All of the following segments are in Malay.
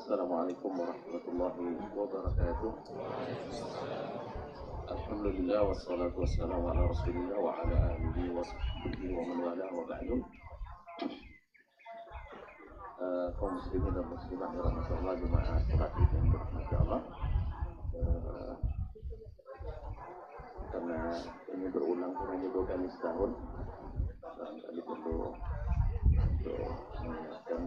Assalamualaikum warahmatullahi wabarakatuh. Alhamdulillah wassalatu wassalamu ala Rasulillah wa ala alihi wa sahbihi wa man wala wa ba'du. Kaum muslimin dan muslimat yang rahmatullah jemaah salat Id yang dirahmati Allah. Karena ini berulang hanya 2 kali setahun, barangkali perlu untuk mengingatkan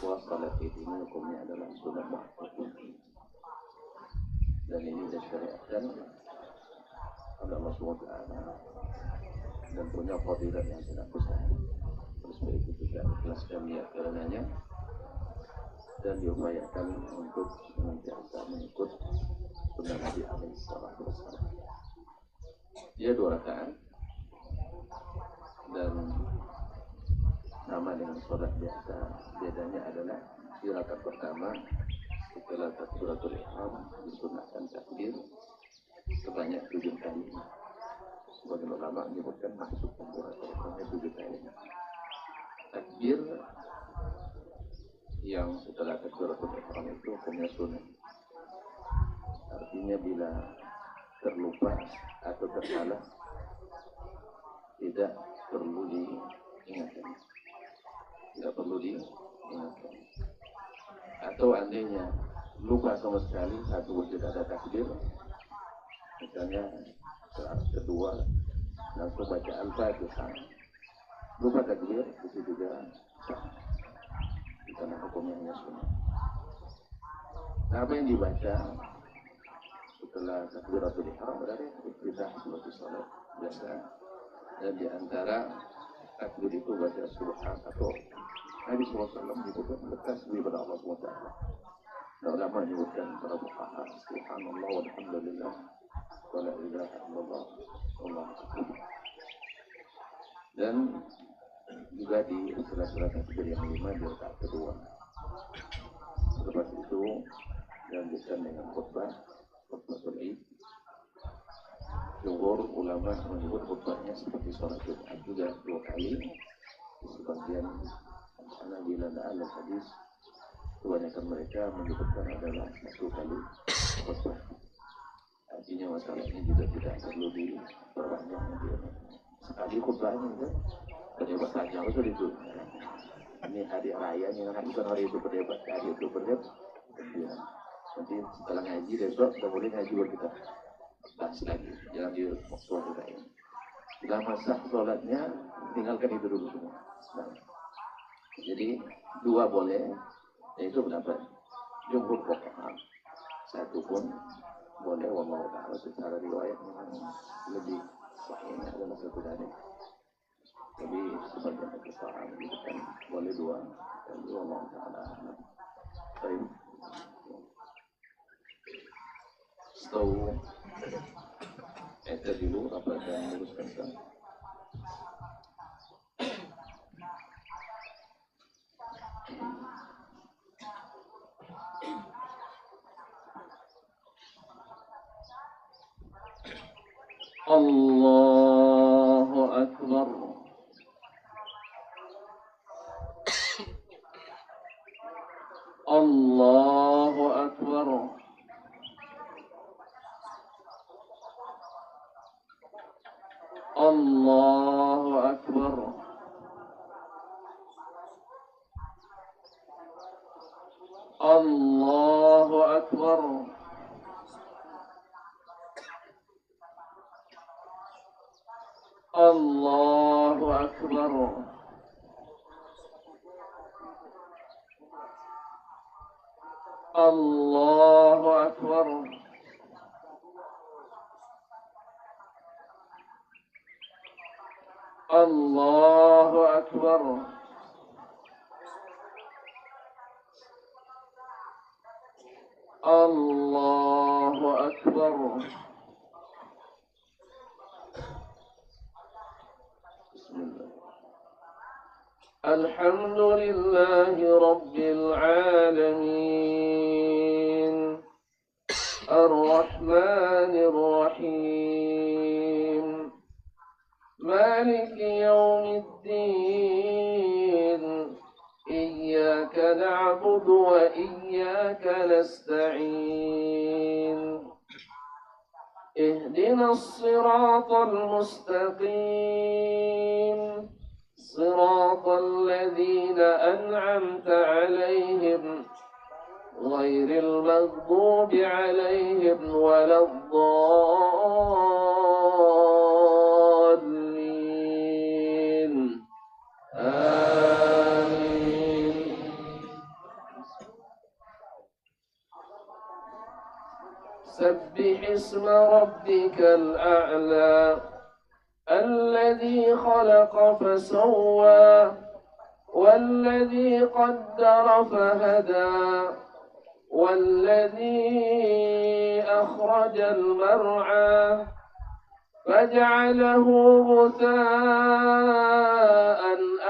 bahwa salat Id ini hukumnya adalah sunat muakkad, dan ini disyariatkan oleh Allah SWT dan punya fadilat yang sangat besar. Oleh sebab itu juga ikhlaskan niat karenanya dan diupayakan untuk senantiasa mengikut sunnah Nabi alaihi salatu wassalam. Dia 2 rakaat dan sama dengan sholat biasa. Bedanya adalah di rakaat pertama setelah takbiratul ihram disunahkan takbir sebanyak 7 kali. Sebagian ulama menyebutkan masuk takbiratul ihramnya 7 kali. Takbir yang setelah takbiratul ihram itu hukumnya sunnah. Artinya bila terlupa atau tersalah tidak perlu diingatkan. Tidak perlu diingatkan. Atau andainya lupa sama sekali atau tidak ada takbir, misalnya saat kedua langsung baca Al-Fatihah, lupa takbir, itu juga sah karena hukumnya hanya sunnah. Nah, apa yang dibaca setelah takbiratul ihram berarti iftitah seperti salat biasa, dan di antara takbir itu baca subhan atau Nabi SAW menyebutkan bertasbih kepada Allah SWT. Dan ulama menyebutkan para fuqaha subhanallah walhamdulillah wa la ilaha illallah wallahu akbar. Dan juga di sela-sela takbir yang 5 di rakaat kedua. Lepas itu dilanjutkan dengan khutbah Id. Jumhur ulama menyebut khutbahnya seperti sholat Jumat juga 2 kali. Sebagian Hanabila dan al-hadis kebanyakan mereka menyebutkan adalah 1 kali khutbah. Artinya masalah ini juga tidak perlu diperpanjang. Sekali khutbahnya itu berdebat panjang itu. Ini hari raya, ini bukan hari itu berdebat, hari itu berdebat. Ya. Nanti setelah ngaji besok kita boleh ngaji buat kita bahas lagi, jangan di waktu kita ini. Sudah masak sholatnya, tinggalkan itu dulu semua. Nah, jadi 2 boleh, yaitu pendapat jumhur fuqaha. 1 pun boleh, wallahu ta'ala secara riwayat memang lebih sahihnya adalah 1 dari. Tapi sebagian fuqaha menyebutkan boleh 2, dan wallahu ta'ala. Baik. Tahu dulu apa yang meluruskan kan? Allahu Akbar. Allahu Akbar. Allahu Akbar. Allahu Akbar. Allahu Akbar. Allahu Akbar. Allahu Akbar. Allahu Akbar. Bismillah. Alhamdulillahi Rabbil Alamin. Ar-Rahmanir Rahim. مالك يوم الدين إياك نعبد وإياك نستعين اهدنا الصراط المستقيم صراط الذين أنعمت عليهم غير المغضوب عليهم ولا الضالين آمين. سبح اسم ربك الأعلى الذي خلق فسوى والذي قدر فهدى والذي أخرج المرعى فجعله غثاء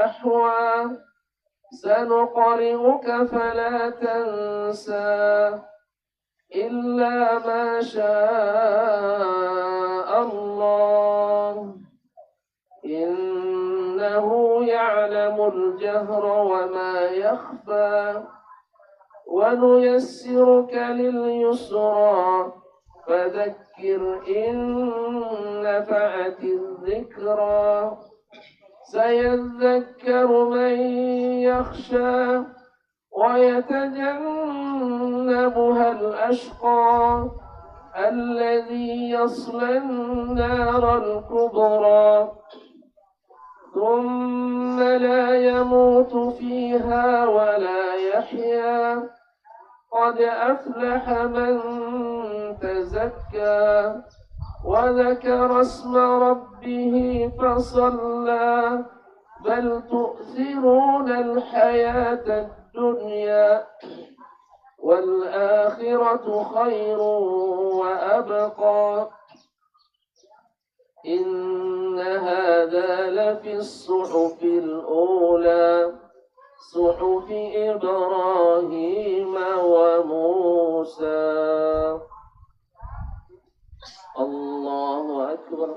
أحوى سنقرئك فلا تنسى إلا ما شاء الله إنه يعلم الجهر وما يخفى ونيسرك لليسرى فذكر إن نفعت الذكرى سيذكر من يخشى ويتجنبها الأشقى الذي يصلى النار الكبرى ثم لا يموت فيها ولا يحيا قد أفلح من تزكى وذكر اسم ربه فصلى بل تؤثرون الحياة الدنيا والآخرة خير وأبقى إن هذا لفي الصحف الأولى صحف إبراهيم وموسى. الله أكبر.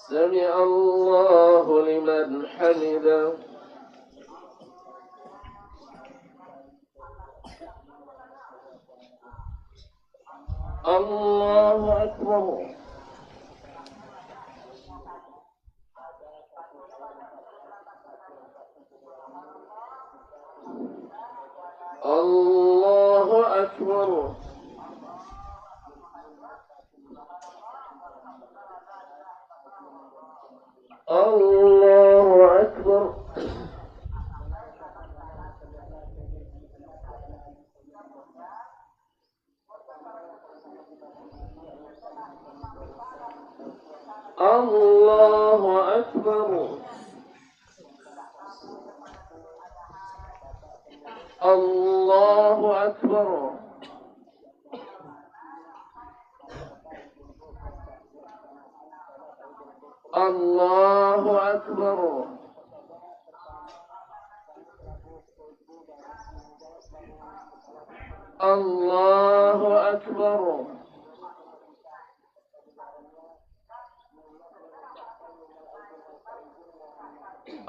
سمع الله لمن حمده. الله أكبر. الله أكبر. الله أكبر. الله أكبر. الله أكبر. الله أكبر. الله أكبر.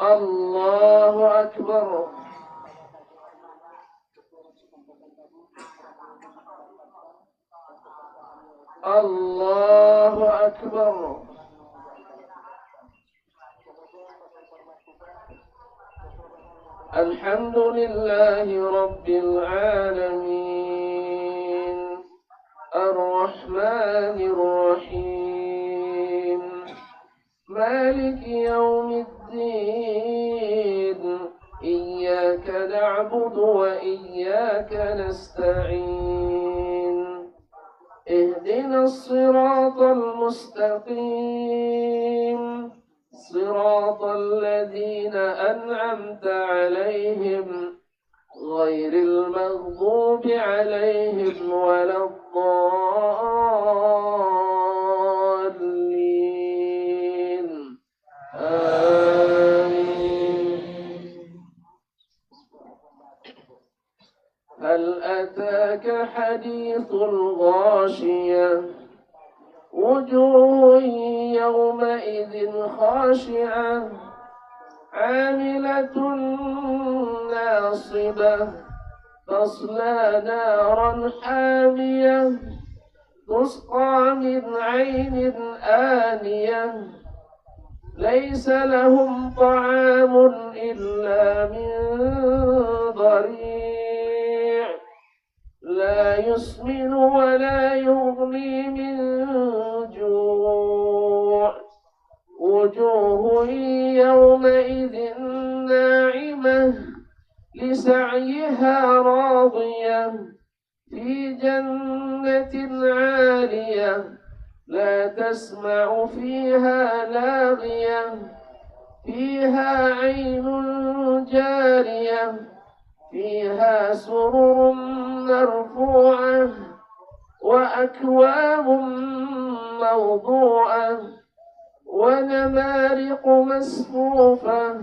الله أكبر. الله أكبر. الحمد لله رب العالمين الرحمن الرحيم مالك يوم الدين إياك نعبد وإياك نستعين اهدنا الصراط المستقيم صراط الذين أنعمت عليهم غير المغضوب عليهم ولا الضالين آمين. هل أتاك الحديث الغاشية وجوه يومئذ خاشعة عاملة ناصبة تصلى نارا حامية تسقى من عين آنية ليس لهم طعام إلا من ضريع لا يسمن ولا يغني من جوع وجوه يومئذ ناعمة لسعيها راضية في جنة عالية لا تسمع فيها لاغية فيها عين جارية فيها سرر مرفوعة وأكواب موضوعة ونمارق مصفوفة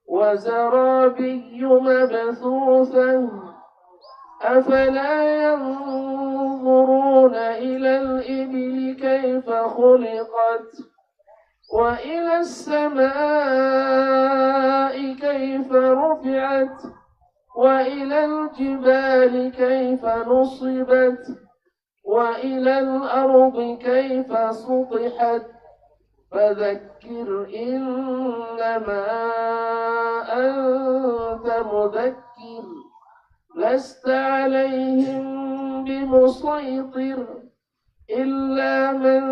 وزرابي مبثوثة أفلا ينظرون إلى الإبل كيف خلقت وإلى السماء كيف رفعت وإلى الجبال كيف نصبت وإلى الأرض كيف سطحت فذكر إنما أنت مذكر لست عليهم بمسيطر إلا من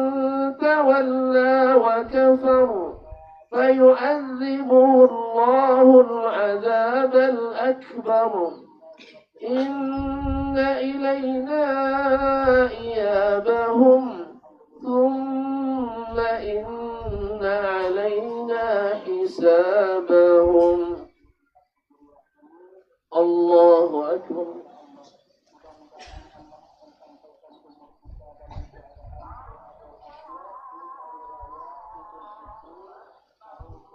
تولى وكفر فيعذبه الله العذاب الأكبر إن إلينا إيابهم ثم إن علينا حسابهم. الله أكبر.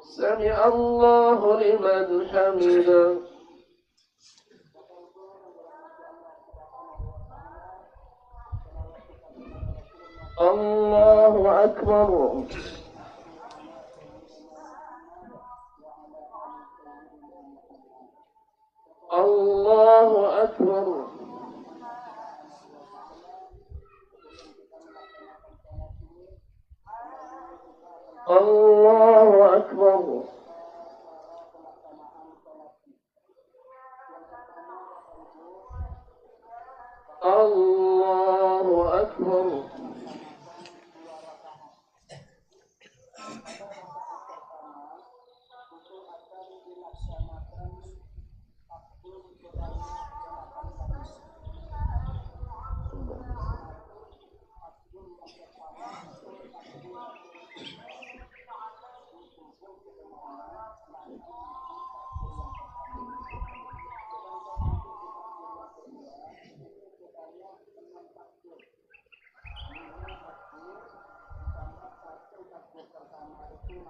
سمع الله لمن حمده. الله أكبر. الله أكبر. الله أكبر. الله أكبر.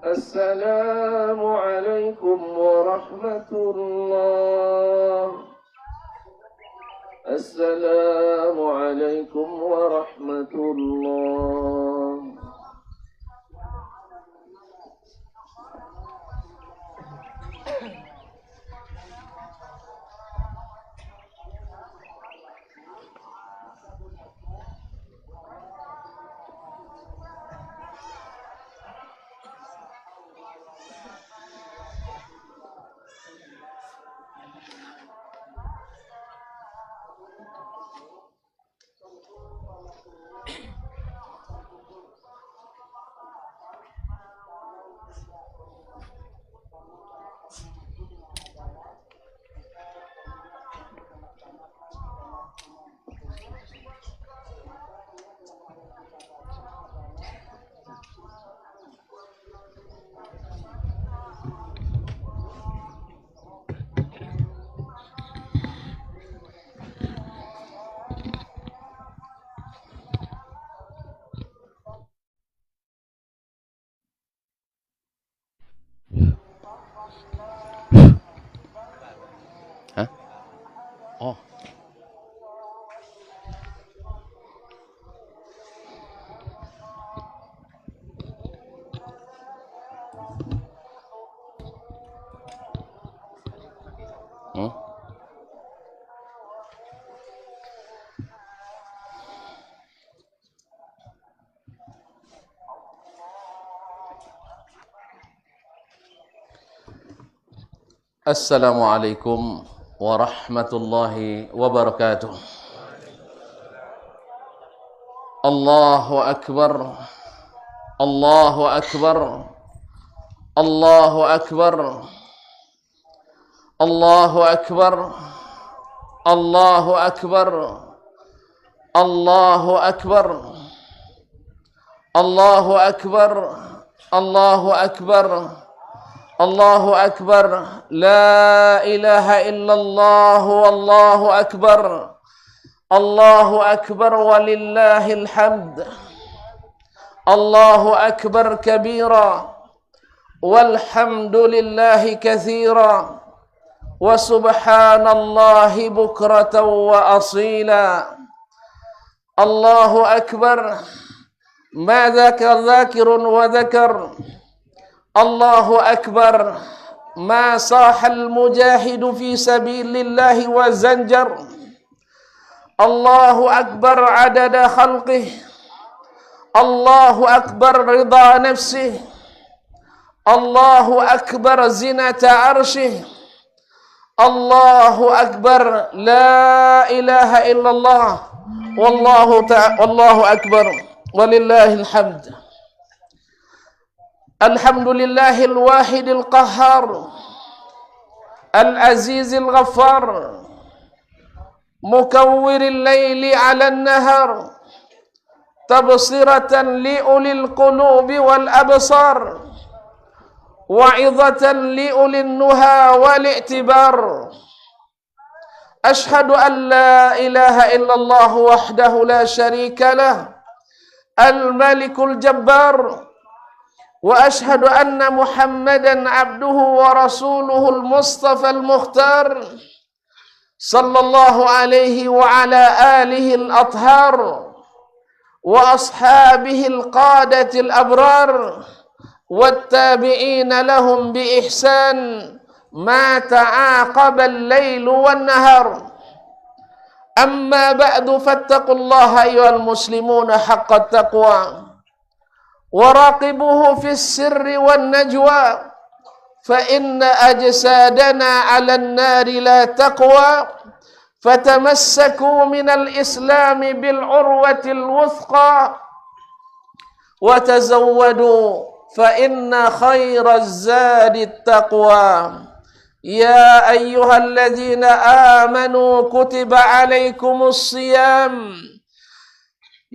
السلام عليكم ورحمة الله. السلام عليكم ورحمة الله. Assalamualaikum warahmatullahi wabarakatuh. Allahu akbar. Allahu akbar. Allahu akbar. Allahu akbar. Allahu akbar. Allahu akbar. Allahu akbar. Allahu akbar. Allahu akbar. La ilaha illallah wallahu akbar. Allahu akbar walillahil hamd. Allahu akbar kabira walhamdulillahi katsira wa subhanallahi bukratan wa asila. Allahu akbar ma dzakirun wa dzakar. Allahu akbar ma sahal mujahidu fi sabilillahi wa zanjar. Allahu akbar adada khalqih. Allahu akbar rida nafsih. Allahu akbar zinata arshih. Allahu akbar la ilaha illallah wallahu akbar walillahil hamd. Alhamdulillahil wahidil qahhar al-azizil ghaffar mukawwiril layli 'alan nahar tabsiratan li ulil qulubi wal absar wa'idhatan li ulil nuha wal i'tibar. Ashhadu an la ilaha illallah wahdahu la syarika lah al-malikul jabbar wa ashhadu anna Muhammadan abduhu wa rasuluhu al-mustafa al-mukhtar sallallahu alaihi wa ala alihi al-athhar wa ashabihi al-qadati al-abrar wattabi'ina lahum bi ihsan ma ta'aqaba al-lailu wan-nahar. Amma ba'du fattaqullaha ayyuhal muslimuna haqqa taqwa وراقبوه في السر والنجوى فإن أجسادنا على النار لا تقوى فتمسكوا من الإسلام بالعروة الوثقى وتزودوا فإن خير الزاد التقوى. يا أيها الذين آمنوا كتب عليكم الصيام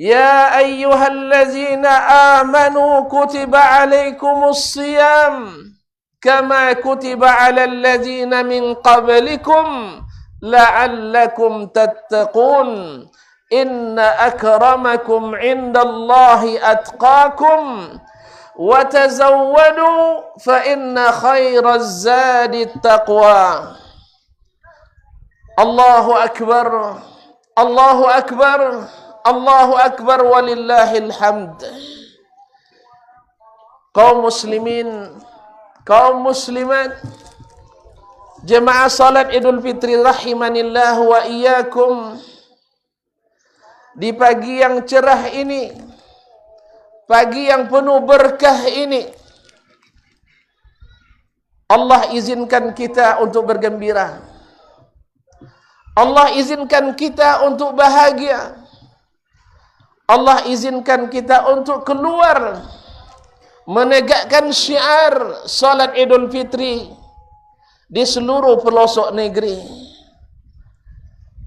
يا أيها الذين آمنوا كتب عليكم الصيام كما كتب على الذين من قبلكم لعلكم تتقون إن أكرمكم عند الله أتقاكم وتزودوا فإن خير الزاد التقوى. الله أكبر. الله أكبر. Allahu akbar walillahil hamd. Kaum muslimin, kaum muslimat, jemaah salat Idul Fitri rahimanillah wa iyyakum. Di pagi yang cerah ini, pagi yang penuh berkah ini, Allah izinkan kita untuk bergembira. Allah izinkan kita untuk bahagia. Allah izinkan kita untuk keluar menegakkan syiar salat Idul Fitri di seluruh pelosok negeri.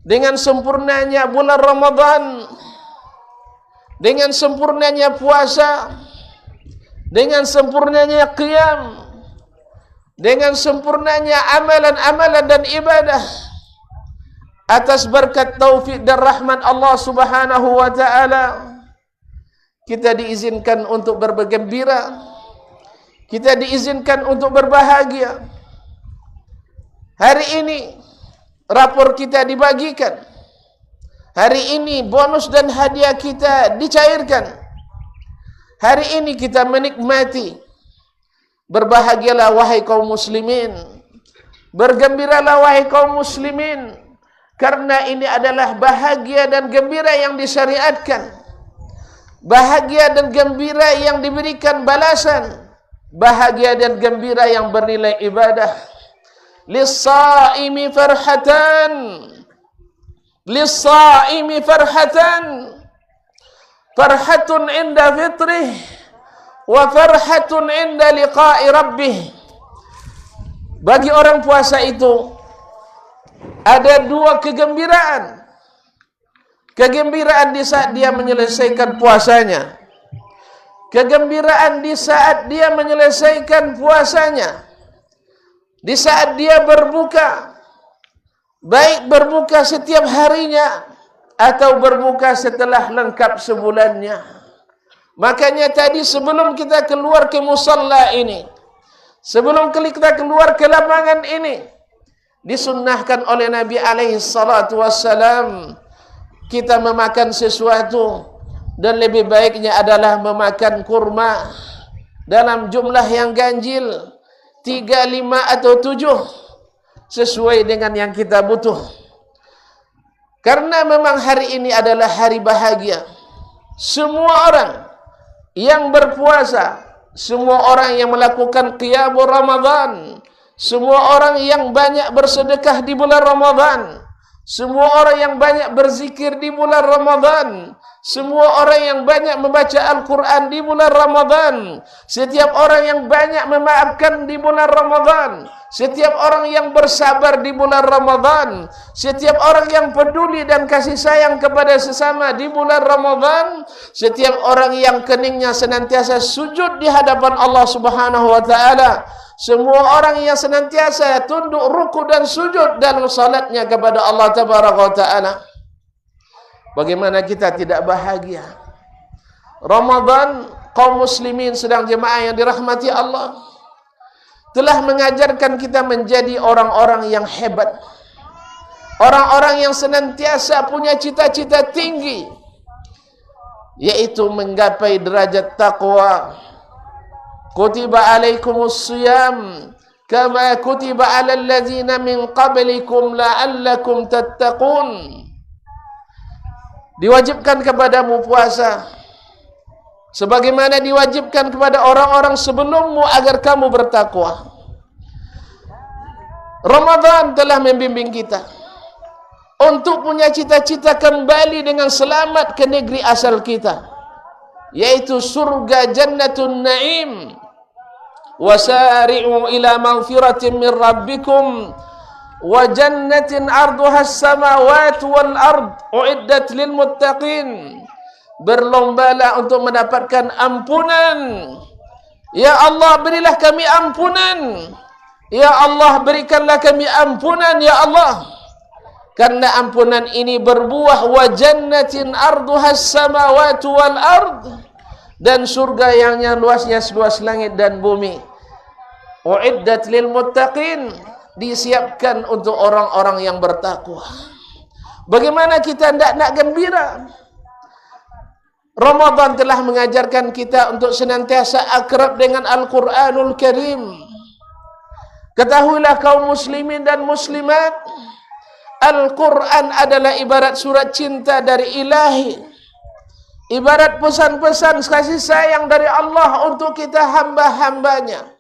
Dengan sempurnanya bulan Ramadan, dengan sempurnanya puasa, dengan sempurnanya qiyam, dengan sempurnanya amalan-amalan dan ibadah, atas berkat taufik dan rahmat Allah Subhanahu wa taala, kita diizinkan untuk bergembira, kita diizinkan untuk berbahagia. Hari ini rapor kita dibagikan. Hari ini bonus dan hadiah kita dicairkan. Hari ini kita menikmati. Berbahagialah wahai kaum muslimin. Bergembiralah wahai kaum muslimin. Karena ini adalah bahagia dan gembira yang disyariatkan. Bahagia dan gembira yang diberikan balasan. Bahagia dan gembira yang bernilai ibadah. lis-saimi farhatan, lis-saimi farhatan, farhatun inda fitrih wa farhatun inda liqa'i rabbih. Bagi orang puasa itu ada dua kegembiraan. Kegembiraan di saat dia menyelesaikan puasanya, kegembiraan di saat dia menyelesaikan puasanya, di saat dia berbuka, baik berbuka setiap harinya atau berbuka setelah lengkap sebulannya. Makanya tadi sebelum kita keluar ke musalla ini, sebelum kita keluar ke lapangan ini, disunnahkan oleh Nabi alaihi salatu wassalam kita memakan sesuatu, dan lebih baiknya adalah memakan kurma dalam jumlah yang ganjil, 3, 5 atau 7 sesuai dengan yang kita butuh. Karena memang hari ini adalah hari bahagia. Semua orang yang berpuasa, semua orang yang melakukan qiyamul Ramadan, semua orang yang banyak bersedekah di bulan Ramadan, semua orang yang banyak berzikir di bulan Ramadan, semua orang yang banyak membaca Al-Quran di bulan Ramadan, setiap orang yang banyak memaafkan di bulan Ramadan, setiap orang yang bersabar di bulan Ramadan, setiap orang yang peduli dan kasih sayang kepada sesama di bulan Ramadan, setiap orang yang keningnya senantiasa sujud di hadapan Allah Subhanahu wa taala, semua orang yang senantiasa tunduk ruku dan sujud dalam salatnya kepada Allah Tabaraka wa taala. Bagaimana kita tidak bahagia? Ramadan, kaum muslimin sedang jemaah yang dirahmati Allah, telah mengajarkan kita menjadi orang-orang yang hebat, orang-orang yang senantiasa punya cita-cita tinggi, yaitu menggapai derajat taqwa. Kutiba alaikumus siyam kama kutiba alal ladzina min qablikum la'allakum tattaqun. Diwajibkan kepadamu puasa sebagaimana diwajibkan kepada orang-orang sebelummu agar kamu bertakwa. Ramadan telah membimbing kita untuk punya cita-cita kembali dengan selamat ke negeri asal kita, yaitu surga Jannatun Naim. Wasari'u ila maghfiratin min rabbikum wa jannatin arduha as-samawati wal ard uiddat lil muttaqin. Berlombalah untuk mendapatkan ampunan. Ya Allah, berilah kami ampunan. Ya Allah, berikanlah kami ampunan ya Allah. Karena ampunan ini berbuah wa jannatin arduha as-samawati wal ard, dan surga yang luasnya seluas langit dan bumi. Uiddat lil muttaqin, disiapkan untuk orang-orang yang bertakwa. Bagaimana kita tidak nak gembira? Ramadan telah mengajarkan kita untuk senantiasa akrab dengan Al-Quranul Karim. Ketahuilah kaum muslimin dan muslimat, Al-Quran adalah ibarat surat cinta dari ilahi, ibarat pesan-pesan kasih sayang dari Allah untuk kita hamba-hambanya.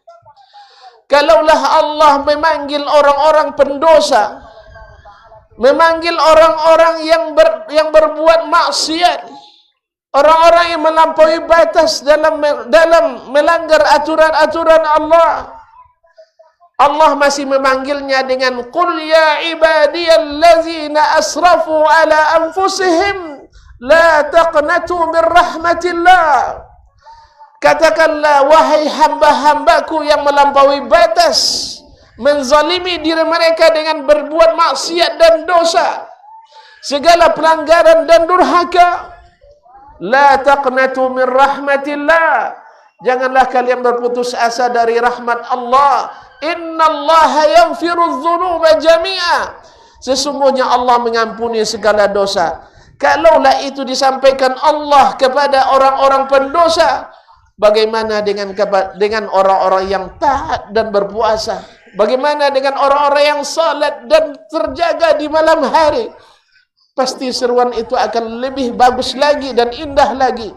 Kalaulah Allah memanggil orang-orang pendosa, memanggil orang-orang yang berbuat maksiat, orang-orang yang melampaui batas dalam melanggar aturan-aturan Allah, Allah masih memanggilnya dengan qul ya ibadiyallazina asrafu ala anfusihim la taqnatu min rahmatillah. Katakanlah, wahai hamba-hambaku yang melampaui batas, menzalimi diri mereka dengan berbuat maksiat dan dosa, segala pelanggaran dan durhaka, la taqnatu min rahmatillah, janganlah kalian berputus asa dari rahmat Allah. Innallaha yaghfirudz dzunuba jami'a, sesungguhnya Allah mengampuni segala dosa. Kalaulah itu disampaikan Allah kepada orang-orang pendosa, bagaimana dengan orang-orang yang taat dan berpuasa? Bagaimana dengan orang-orang yang salat dan terjaga di malam hari? Pasti seruan itu akan lebih bagus lagi dan indah lagi.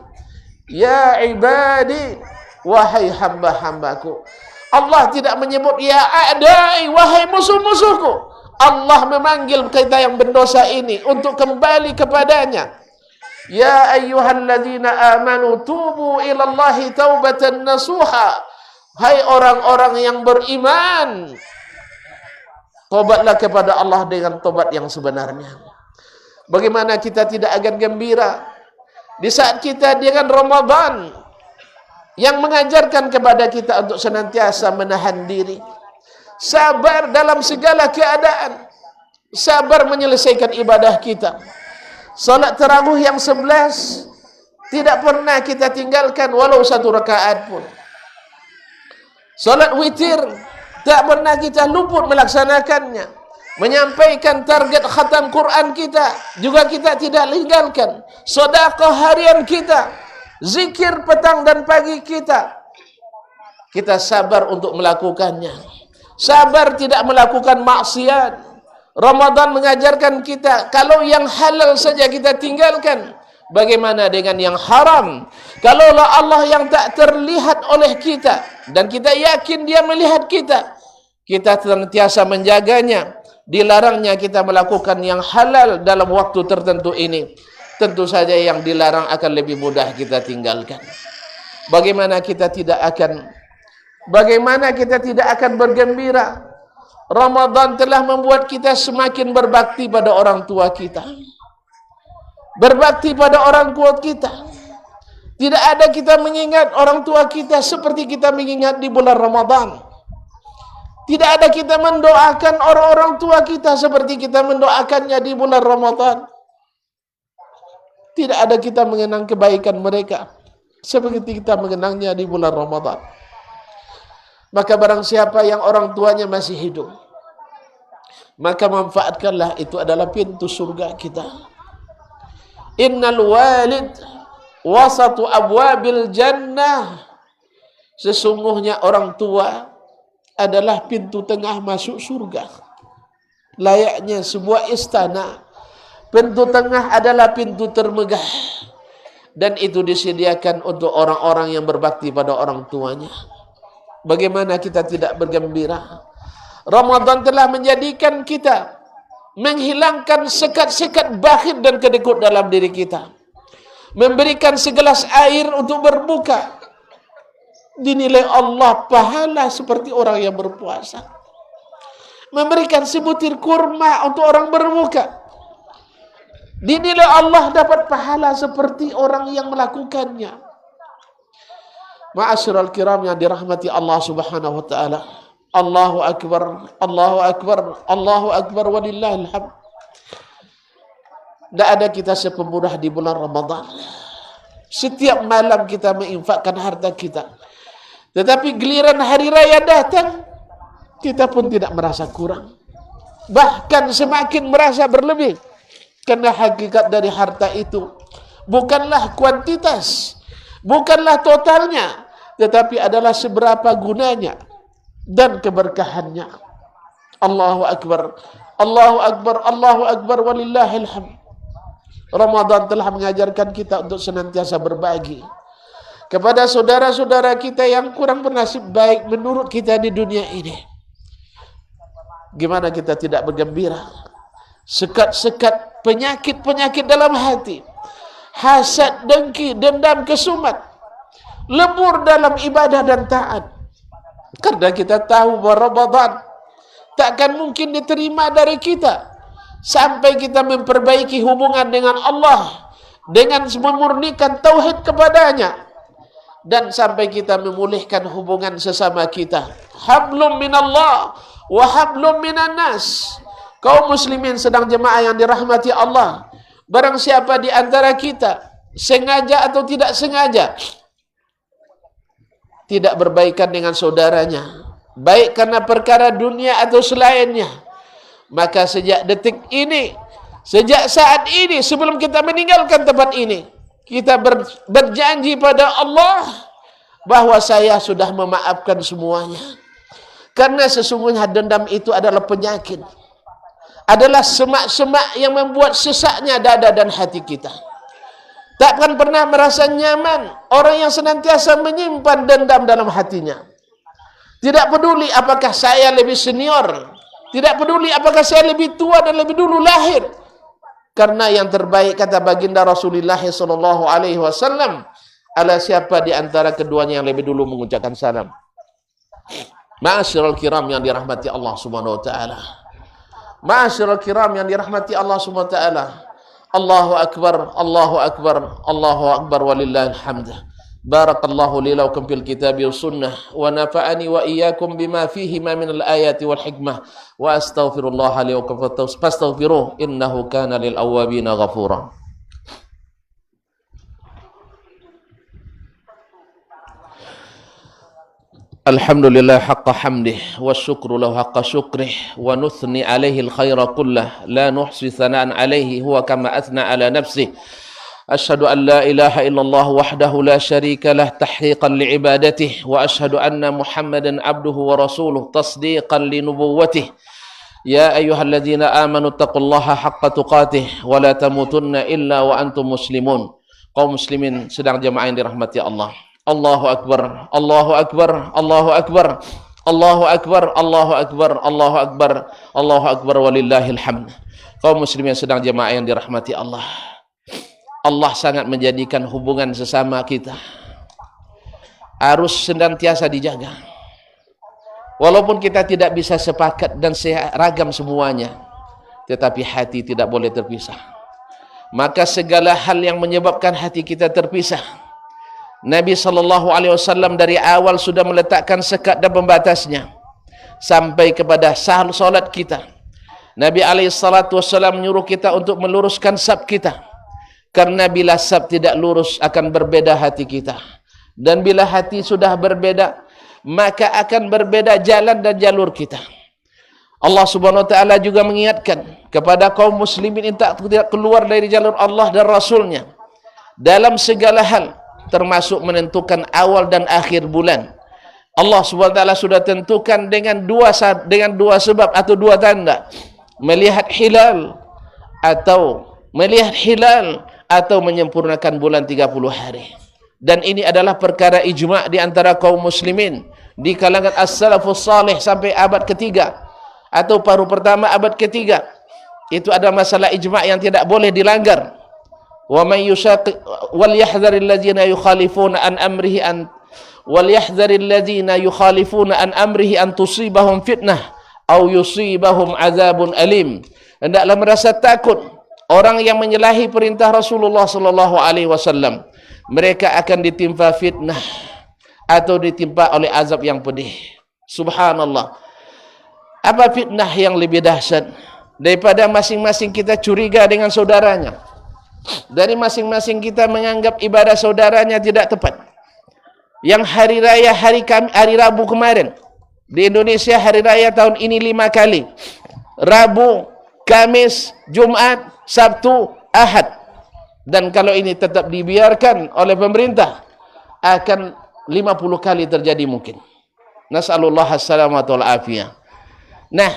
Ya ibadi, wahai hamba-hambaku, Allah tidak menyebut ya a'dai, wahai musuh-musuhku. Allah memanggil kita yang berdosa ini untuk kembali kepadanya. Ya ayyuhalladzina amanu tubu ilallahi taubatan nasuha. Hai orang-orang yang beriman, tobatlah kepada Allah dengan tobat yang sebenarnya. Bagaimana kita tidak akan gembira di saat kita dengan Ramadan yang mengajarkan kepada kita untuk senantiasa menahan diri, sabar dalam segala keadaan, sabar menyelesaikan ibadah kita. Salat tarawih yang 11 tidak pernah kita tinggalkan walau 1 rakaat pun. Salat witir tak pernah kita luput melaksanakannya. Menyampaikan target khatam Quran kita juga kita tidak tinggalkan. Sedekah harian kita, zikir petang dan pagi kita sabar untuk melakukannya. Sabar tidak melakukan maksiat. Ramadan mengajarkan kita, kalau yang halal saja kita tinggalkan, bagaimana dengan yang haram? Kalaulah Allah yang tak terlihat oleh kita, dan kita yakin dia melihat kita senantiasa menjaganya. Dilarangnya kita melakukan yang halal dalam waktu tertentu ini, tentu saja yang dilarang akan lebih mudah kita tinggalkan. Bagaimana kita tidak akan bergembira? Ramadan telah membuat kita semakin berbakti pada orang tua kita. Berbakti pada orang tua kita. Tidak ada kita mengingat orang tua kita seperti kita mengingat di bulan Ramadan. Tidak ada kita mendoakan orang-orang tua kita seperti kita mendoakannya di bulan Ramadan. Tidak ada kita mengenang kebaikan mereka seperti kita mengenangnya di bulan Ramadan. Maka barang siapa yang orang tuanya masih hidup, maka manfaatkanlah, itu adalah pintu surga kita. Innal walid wasatu abwabil jannah. Sesungguhnya orang tua adalah pintu tengah masuk surga. Layaknya sebuah istana, pintu tengah adalah pintu termegah, dan itu disediakan untuk orang-orang yang berbakti pada orang tuanya. Bagaimana kita tidak bergembira? Ramadan telah menjadikan kita menghilangkan sekat-sekat bakhil dan kedekut dalam diri kita. Memberikan segelas air untuk berbuka, dinilai Allah pahala seperti orang yang berpuasa. Memberikan sebutir kurma untuk orang berbuka, dinilai Allah dapat pahala seperti orang yang melakukannya. Ma'asyiral kiram yang dirahmati Allah Subhanahu wa taala. Allahu akbar, Allahu akbar, Allahu akbar walillahil hamd. Tidak ada kita sepemudah di bulan Ramadan. Setiap malam kita menginfakkan harta kita. Tetapi giliran hari raya datang, kita pun tidak merasa kurang. Bahkan semakin merasa berlebih. Karena hakikat dari harta itu bukanlah kuantitas, bukanlah totalnya, tetapi adalah seberapa gunanya dan keberkahannya. Allahu akbar, Allahu akbar, Allahu akbar walillahil hamd. Ramadan telah mengajarkan kita untuk senantiasa berbagi kepada saudara-saudara kita yang kurang bernasib baik menurut kita di dunia ini. Gimana kita tidak bergembira? Sekat-sekat penyakit-penyakit dalam hati, hasad, dengki, dendam, kesumat, lebur dalam ibadah dan taat. Karena kita tahu bahwa Ramadan takkan mungkin diterima dari kita sampai kita memperbaiki hubungan dengan Allah dengan memurnikan tauhid kepadanya, dan sampai kita memulihkan hubungan sesama kita. Hablum minallah wa hablum minan nas. Kaum muslimin sedang jemaah yang dirahmati Allah, barang siapa di antara kita sengaja atau tidak sengaja tidak berbaikan dengan saudaranya, baik karena perkara dunia atau selainnya, maka sejak detik ini, sejak saat ini, sebelum kita meninggalkan tempat ini, kita berjanji pada Allah bahwa saya sudah memaafkan semuanya. Karena sesungguhnya dendam itu adalah penyakit, adalah semak-semak yang membuat sesaknya dada dan hati kita. Takkan pernah merasa nyaman orang yang senantiasa menyimpan dendam dalam hatinya. Tidak peduli apakah saya lebih senior, tidak peduli apakah saya lebih tua dan lebih dulu lahir. Karena yang terbaik kata baginda Rasulullah sallallahu alaihi wasallam, ala siapa di antara keduanya yang lebih dulu mengucapkan salam. Ma'asyiral kiram yang dirahmati Allah Subhanahu wa taala. Ma'asyiral kiram yang dirahmati Allah Subhanahu wa taala. Allahu akbar, Allahu akbar, Allahu akbar walillahil hamd. Barakallahu li lakum fil kitabi was sunnah wa nafa'ani wa iyyakum bima fihi ma min al-ayati wal hikmah wa astaghfirullah li wa lakum fastaghfiruh innahu kana lil awwabin ghafura. Alhamdulillah haqqa hamdih wa syukru lahu haqqa syukrih wa nuthni alaihi al-khaira kullah la nuhsi thana'an alaihi huwa kama athna ala nafsih. Asyhadu an la ilaha illallah wahdahu la syarika lah tahqiqan li'ibadatihi wa asyhadu anna Muhammadan abduhu wa rasuluh tasdiqan li nubuwwatihi. Ya ayyuhalladzina amanu taqullaha haqqa tuqatih wa la tamutunna illa wa antum muslimun. Kaum muslimin sedang jemaah yang dirahmati Allah. Allahu akbar, Allahu akbar, Allahu akbar, Allahu akbar, Allahu akbar, Allahu akbar, Allahu akbar walillahil hamd. Kaum muslimin sedang jemaah yang dirahmati Allah. Allah sangat menjadikan hubungan sesama kita harus senantiasa dijaga. Walaupun kita tidak bisa sepakat dan seragam semuanya, tetapi hati tidak boleh terpisah. Maka segala hal yang menyebabkan hati kita terpisah, Nabi SAW dari awal sudah meletakkan sekat dan pembatasnya sampai kepada salat kita. Nabi SAW menyuruh kita untuk meluruskan saf kita. Karena bila saf tidak lurus akan berbeda hati kita. Dan bila hati sudah berbeda, maka akan berbeda jalan dan jalur kita. Allah Subhanahu wa taala juga mengingatkan kepada kaum muslimin untuk tidak keluar dari jalur Allah dan Rasulnya dalam segala hal, termasuk menentukan awal dan akhir bulan. Allah Subhanahu wa taala sudah tentukan dengan dua sebab atau dua tanda. Melihat hilal atau menyempurnakan bulan 30 hari. Dan ini adalah perkara ijma' di antara kaum muslimin di kalangan as-salafus salih sampai abad ketiga atau paruh pertama abad ketiga. Itu adalah masalah ijma' yang tidak boleh dilanggar. Wa may yushaqi wal yahdharil ladzina yukhalifuna an amrihi an tusibahum fitnah aw yusibahum adzabun alim. Hendaklah merasa takut orang yang menyalahi perintah Rasulullah sallallahu alaihi wasallam, mereka akan ditimpa fitnah atau ditimpa oleh azab yang pedih. Subhanallah. Apa fitnah yang lebih dahsyat daripada masing-masing kita curiga dengan saudaranya? Dari masing-masing kita menganggap ibadah saudaranya tidak tepat. Yang hari raya hari Rabu kemarin di Indonesia, hari raya tahun ini 5 kali. Rabu, Kamis, Jumat, Sabtu, Ahad. Dan kalau ini tetap dibiarkan oleh pemerintah, akan 50 kali terjadi mungkin. Nas'alullah as-salamatu wal afiyah. Nah,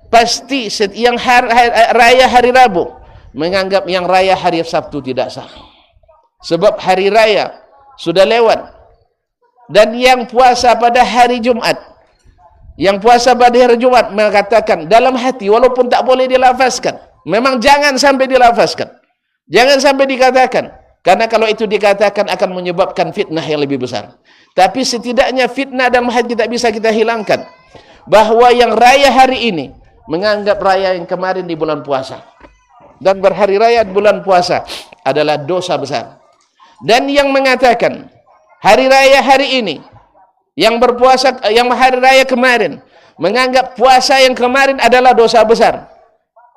pasti yang raya hari Rabu menganggap yang raya hari Sabtu tidak sah. Sebab hari raya sudah lewat. Dan yang puasa pada hari Jumat, mengatakan dalam hati, walaupun tak boleh dilafazkan, memang jangan sampai dilafazkan, jangan sampai dikatakan, karena kalau itu dikatakan akan menyebabkan fitnah yang lebih besar. Tapi setidaknya fitnah dalam hati tidak bisa kita hilangkan, bahwa yang raya hari ini menganggap raya yang kemarin di bulan puasa, dan berhari raya di bulan puasa adalah dosa besar. Dan yang mengatakan hari raya hari ini, yang berpuasa, yang hari raya kemarin, menganggap puasa yang kemarin adalah dosa besar.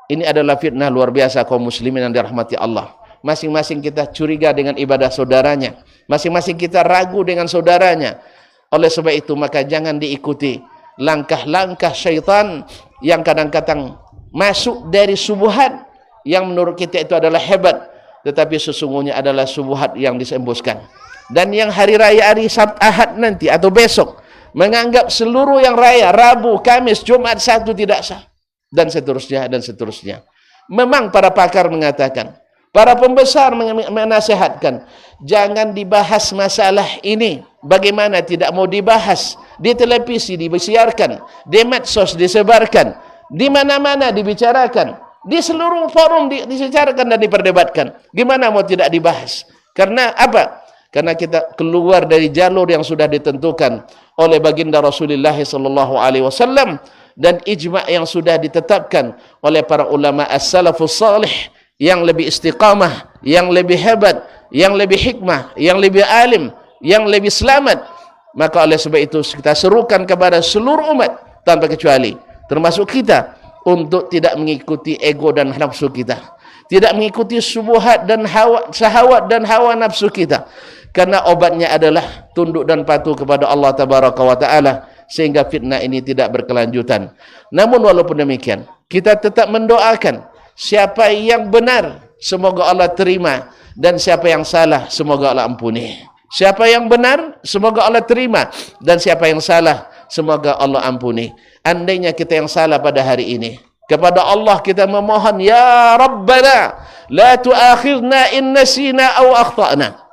Ini adalah fitnah luar biasa kaum muslimin yang dirahmati Allah. Masing-masing kita curiga dengan ibadah saudaranya. Masing-masing kita ragu dengan saudaranya. Oleh sebab itu, maka jangan diikuti langkah-langkah syaitan yang kadang-kadang masuk dari subuhat yang menurut kita itu adalah hebat, tetapi sesungguhnya adalah subuhat yang disembuskan. Dan yang hari raya hari Sabtu Ahad nanti atau besok menganggap seluruh yang raya Rabu, Kamis, Jumat, Sabtu tidak sah, dan seterusnya dan seterusnya. Memang para pakar mengatakan Para pembesar menasihatkan, jangan dibahas masalah ini. Bagaimana tidak mau dibahas? Di televisi disiarkan, di medsos disebarkan, di mana-mana dibicarakan, di seluruh forum dibicarakan dan diperdebatkan. Gimana mau tidak dibahas? Karena apa? Karena kita keluar dari jalur yang sudah ditentukan oleh baginda Rasulullah SAW dan ijma' yang sudah ditetapkan oleh para ulama as-salafus salih yang lebih istiqamah, yang lebih hebat, yang lebih hikmah, yang lebih alim, yang lebih selamat. Maka oleh sebab itu kita serukan kepada seluruh umat tanpa kecuali, termasuk kita, untuk tidak mengikuti ego dan nafsu kita, tidak mengikuti syubhat dan hawa, syahwat dan hawa nafsu kita, karena obatnya adalah tunduk dan patuh kepada Allah Tabaraka wa Ta'ala, sehingga fitnah ini tidak berkelanjutan. Namun walaupun demikian, kita tetap mendoakan siapa yang benar, semoga Allah terima, dan siapa yang salah, semoga Allah ampuni. Siapa yang benar, semoga Allah terima, dan siapa yang salah, semoga Allah ampuni. Andainya kita yang salah pada hari ini, kepada Allah kita memohon, ya Rabbana la tu'akhidna in nasina aw akhtana.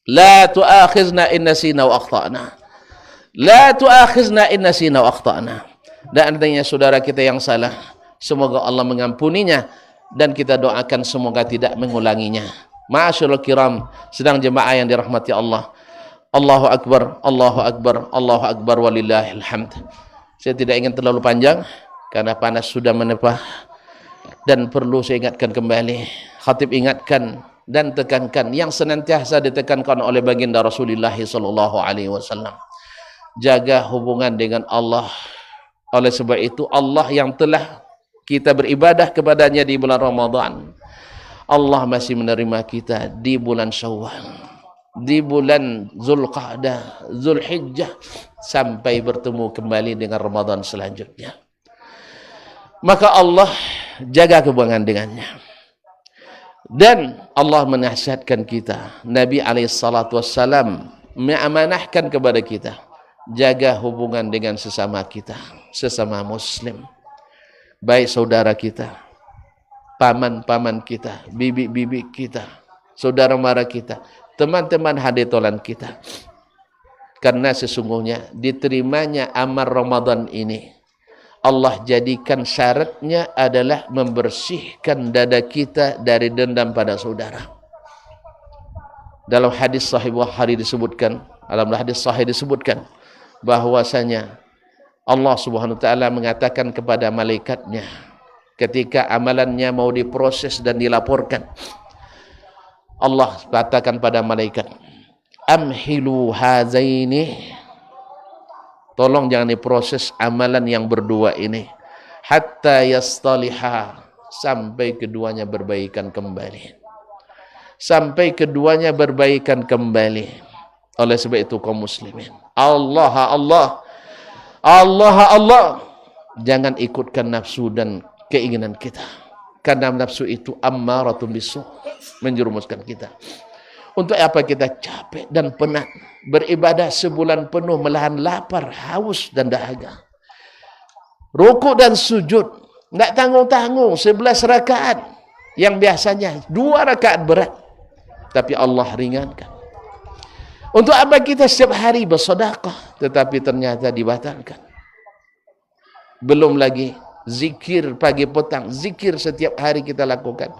La tu'akhidna in nasina aw akhtana. La tu'akhidna in nasina aw akhtana. Dan andainya saudara kita yang salah, semoga Allah mengampuninya, dan kita doakan semoga tidak mengulanginya. Ma'asyiral kiram, sedang jemaah yang dirahmati Allah. Allahu Akbar, Allahu Akbar, Allahu Akbar, walillahil hamd. Saya tidak ingin terlalu panjang karena panas sudah menepah, dan perlu saya ingatkan kembali, khatib ingatkan dan tekankan yang senantiasa ditekankan oleh baginda Rasulullah SAW. Jaga hubungan dengan Allah. Oleh sebab itu Allah yang telah kita beribadah kepadanya di bulan Ramadan, Allah masih menerima kita di bulan Syawal, di bulan Zulqa'dah, Zulhijjah, sampai bertemu kembali dengan Ramadan selanjutnya. Maka Allah jaga hubungan dengannya. Dan Allah menasihatkan kita, Nabi SAW mengamanahkan kepada kita, jaga hubungan dengan sesama kita, sesama muslim, baik saudara kita, paman-paman kita, bibi-bibi kita, saudara mara kita, teman-teman haditolan kita. Karena sesungguhnya diterimanya amal Ramadan ini, Allah jadikan syaratnya adalah membersihkan dada kita dari dendam pada saudara. Dalam hadis sahih Bukhari disebutkan, bahwasanya Allah Subhanahu wa taala mengatakan kepada malaikatnya ketika amalannya mau diproses dan dilaporkan, Allah katakan pada malaikat, amhilu hazaini, tolong jangan diproses amalan yang berdua ini, hatta yastaliha, sampai keduanya berbaikan kembali. Sampai keduanya berbaikan kembali. Oleh sebab itu kaum muslimin, Allah, jangan ikutkan nafsu dan keinginan kita. Karena nafsu itu ammaratun bisu, menjerumuskan kita. Untuk apa kita capek dan penat beribadah sebulan penuh, melahan lapar, haus dan dahaga. Rukuk dan sujud enggak tanggung-tanggung, 11 rakaat yang biasanya 2 rakaat berat, tapi Allah ringankan. Untuk apa kita setiap hari bersedekah tetapi ternyata dibatalkan. Belum lagi zikir pagi petang, zikir setiap hari kita lakukan,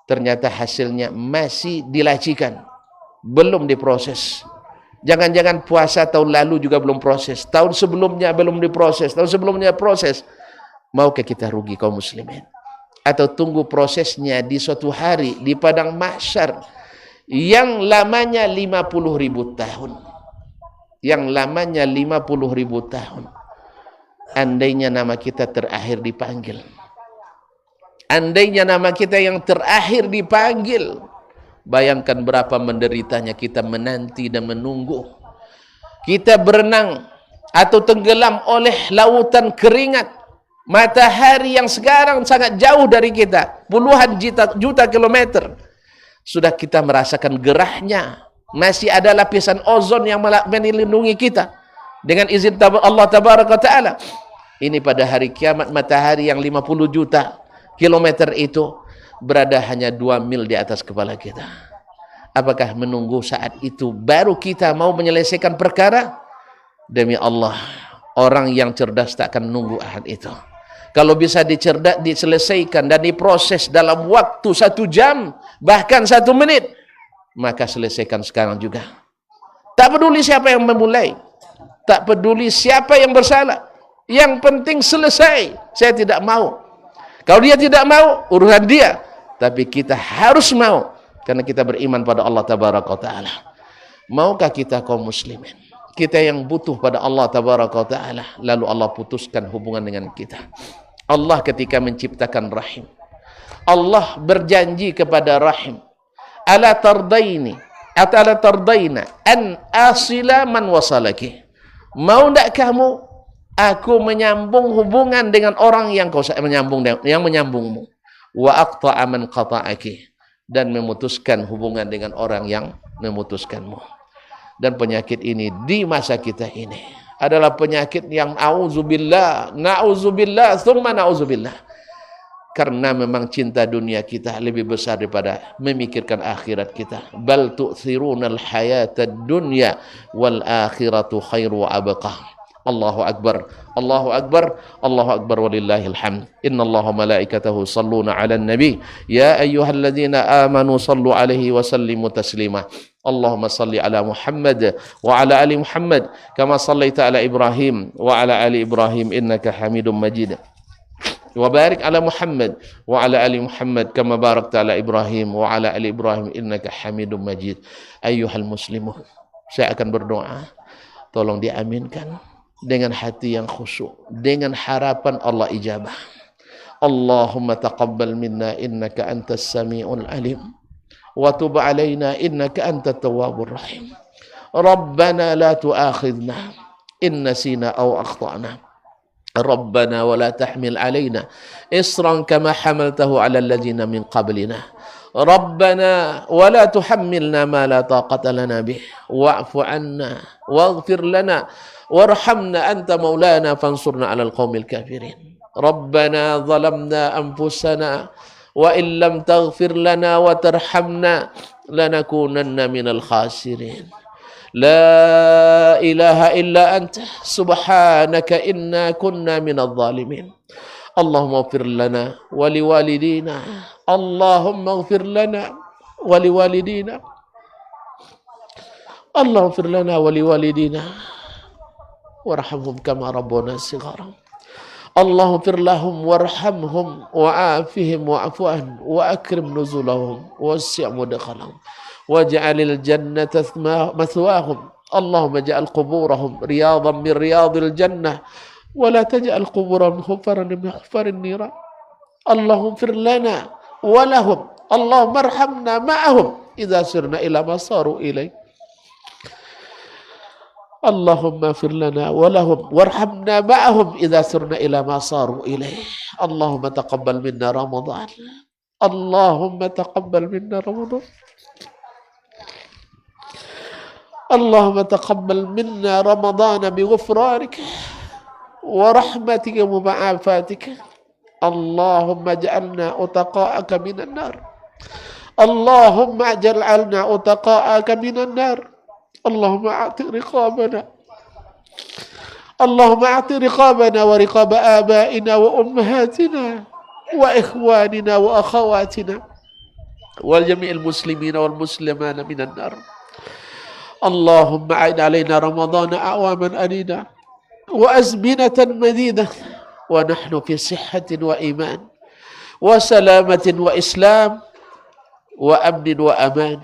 ternyata hasilnya masih dilacikan, belum diproses. Jangan-jangan puasa tahun lalu juga belum proses, tahun sebelumnya belum diproses, tahun sebelumnya proses. Maukah kita rugi kaum muslimin? Atau tunggu prosesnya di suatu hari di padang mahsyar yang lamanya 50.000 tahun, yang lamanya 50.000 tahun. Andainya nama kita terakhir dipanggil, andainya nama kita yang terakhir dipanggil, bayangkan berapa menderitanya kita menanti dan menunggu. Kita berenang atau tenggelam oleh lautan keringat, matahari yang sekarang sangat jauh dari kita, puluhan juta kilometer. Sudah kita merasakan gerahnya, masih ada lapisan ozon yang melindungi kita dengan izin Allah Tabaraka wa Ta'ala. Ini pada hari kiamat matahari yang 50 juta kilometer itu berada hanya 2 mil di atas kepala kita. Apakah menunggu saat itu baru kita mau menyelesaikan perkara? Demi Allah, orang yang cerdas tak akan menunggu ahad itu. Kalau bisa diselesaikan dan diproses dalam waktu 1 jam, bahkan 1 menit, maka selesaikan sekarang juga. Tak peduli siapa yang memulai, tak peduli siapa yang bersalah. Yang penting selesai. Saya tidak mau. Kalau dia tidak mau, urusan dia. Tapi kita harus mau, karena kita beriman pada Allah Tabaraka wa Ta'ala. Maukah kita kaum muslimin, kita yang butuh pada Allah Tabaraka wa Ta'ala, lalu Allah putuskan hubungan dengan kita? Allah ketika menciptakan rahim, Allah berjanji kepada rahim, ala tardaina an asila man wasalaki. Mau ndak kamu aku menyambung hubungan dengan orang yang kau menyambungmu, wa aqta'a man qata'aki, dan memutuskan hubungan dengan orang yang memutuskanmu. Dan penyakit ini di masa kita ini adalah penyakit yang na'udzubillah, thumma na'udzubillah. Karena memang cinta dunia kita lebih besar daripada memikirkan akhirat kita. Bal tu'thirunal hayatad dunya wal akhiratu khairu wa abqa. Allahu Akbar, Allahu Akbar, Allahu Akbar walillahil hamd. Innallaha malaikatahu salluna 'alan nabi ya ayyuhalladzina amanu sallu 'alaihi wa sallimu taslima. Allahumma salli ala Muhammad wa ala ali Muhammad kama sallaita ala Ibrahim wa ala ali Ibrahim innaka Hamidum Majid. Wa barik ala Muhammad wa ala ali Muhammad kama barakta ala Ibrahim wa ala ali Ibrahim innaka Hamidum Majid. Ayyuhal muslimun, saya akan berdoa, tolong diaminkan dengan hati yang khusyuk, dengan harapan Allah ijabah. Allahumma taqabbal minna innaka antas sami'ul alim wa tub alaina innaka antat tawwabur rahim. Rabbana la tu'akhidna in nasina aw akhtana. Rabbana wa la tahmil alaina isran kama hamaltahu ala alladhina min qablina. Rabbana wa la tuhammilna ma la taqata lana bih wa'fu 'anna waghfir lana warhamna anta maulana fansurna 'alal qaumil kafirin. Rabbana zalamna anfusana wa in lam taghfir lana wa tarhamna lanakunanna minal khasirin. La ilaha illa anta subhanaka inna kunna minadh dhalimin. Allahumma ighfir lana wa liwalidina. Allahumma ighfir lana wa liwalidina. Allahumma ighfir lana wa liwalidina warhamhum kama rabbuna shighara. Allahumma ighfir lahum warhamhum wa'afihim wa'fu anhum wa akrim nuzulahum wasi' mudkhalahum waj'alil jannata mathwahum. Allahumma ij'al quburahum riyadan min riyadil jannah wa la taj'al quburahum hufaran min hufarin niran. Allahumma ighfir lana wa lahum. Allahumma arhamna ma'ahum idza sirna ila ma saru ilaih. Allahumma ighfir lana wa lahum warhamna ma'ahum idza sirna ila ma saru ilaih. Allahumma taqabbal minna Ramadan. Allahumma taqabbal minna Ramadan. Allahumma taqabbal minna Ramadan bighufranika wa rahmatika wa ma'afatika. Allahumma ij'alna utaqa'aka minan nar. Allahumma ij'alna utaqa'aka minan nar. Allahumma a'ti riqabana. Allahumma a'ti riqabana wa riqab abaina wa ummahatina wa ikhwanina wa akhawatina wal jami'il muslimina wal muslimana minan nar. Allahumma a'id alaina Ramadana a'waman anina wa azminatan madida wa nahnu fi sihhatin wa iman wa salamatin wa islam wa amnin wa aman.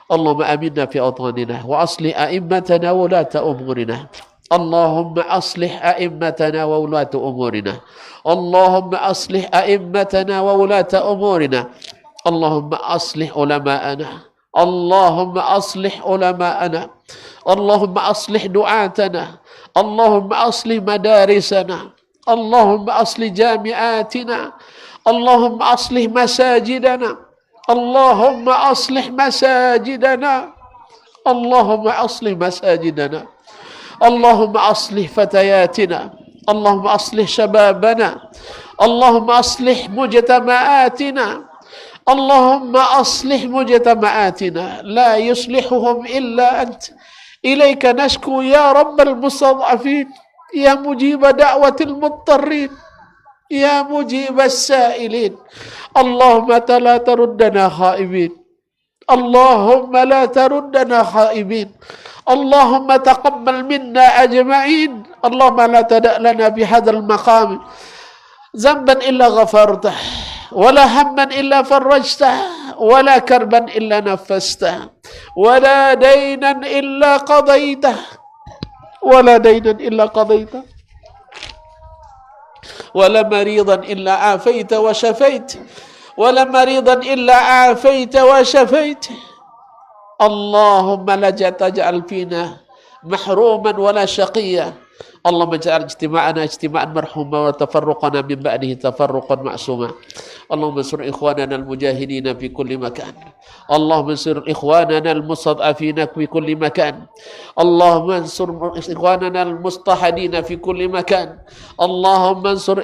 Allahumma aminna fi awtanina wa aslih a'immatana wa ulata umurina. Allahumma aslih a'immatana wa ulata umurina. Allahumma aslih a'immatana wa ulata umurina. Allahumma aslih ulama'ana. Allahumma aslih ulama'ana. Allahumma aslih du'atana. Allahumma aslih madarisana. Allahumma aslih jami'atina. Allahumma aslih masajidana. Allahumma aslih masajidana. Allahumma aslih masajidana. Allahumma aslih fatayatina. Allahumma aslih shababana. Allahumma aslih mujtama'atina. اللهم أصلح مجتمعاتنا لا يصلحهم إلا أنت. إليك نشكو يا رب المستضعفين، يا مجيب دعوة المضطرين، يا مجيب السائلين. اللهم لا تردنا خائبين، اللهم لا تردنا خائبين. اللهم تقبل منا أجمعين. اللهم لا تدع لنا بهذا المقام ذنبا إلا غفرته، ولا هما إلا فرجته، ولا كربا إلا نفسته، ولا دينا إلا قضيته، ولا دينا إلا قضيته، ولا مريضا إلا عافيت وشفيت، ولا مريضا إلا عافيت وشفيت. اللهم لا تجعل فينا محروما ولا شقيا. اللهم اجعل اجتماعنا اجتماعا مرحوما وتفرقنا من بعده تفرقا معصوما. اللهم انصر إخواننا المجاهدين في كل مكان. اللهم انصر إخواننا المستضعفين في كل مكان. اللهم انصر إخواننا المضطهدين في كل مكان. اللهم انصر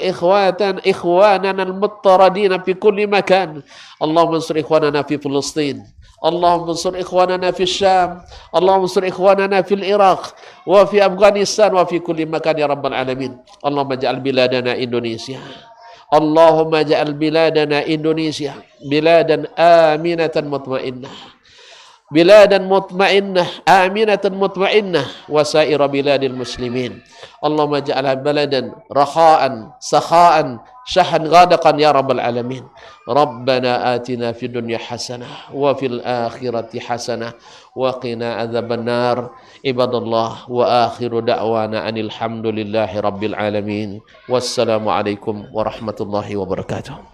إخواننا المضطردين في كل مكان. اللهم انصر إخواننا في فلسطين. اللهم انصر إخواننا في الشام. اللهم انصر إخواننا في العراق وفي أفغانستان وفي كل مكان يا رب العالمين. اللهم اجعل بلادنا إندونيسيا، اللهم اجعل بلادنا إندونيسيا بلادا آمنة مطمئنة، بلادا مطمئنة آمنة مطمئنة، وسائر بلاد المسلمين. اللهم اجعلها بلدا رخاء سخاء شحا غادقا يا رب العالمين. ربنا آتنا في الدنيا حسنة وفي الآخرة حسنة وقنا عذاب النار. عباد الله، وآخر دعوانا أن الحمد لله رب العالمين، والسلام عليكم ورحمة الله وبركاته.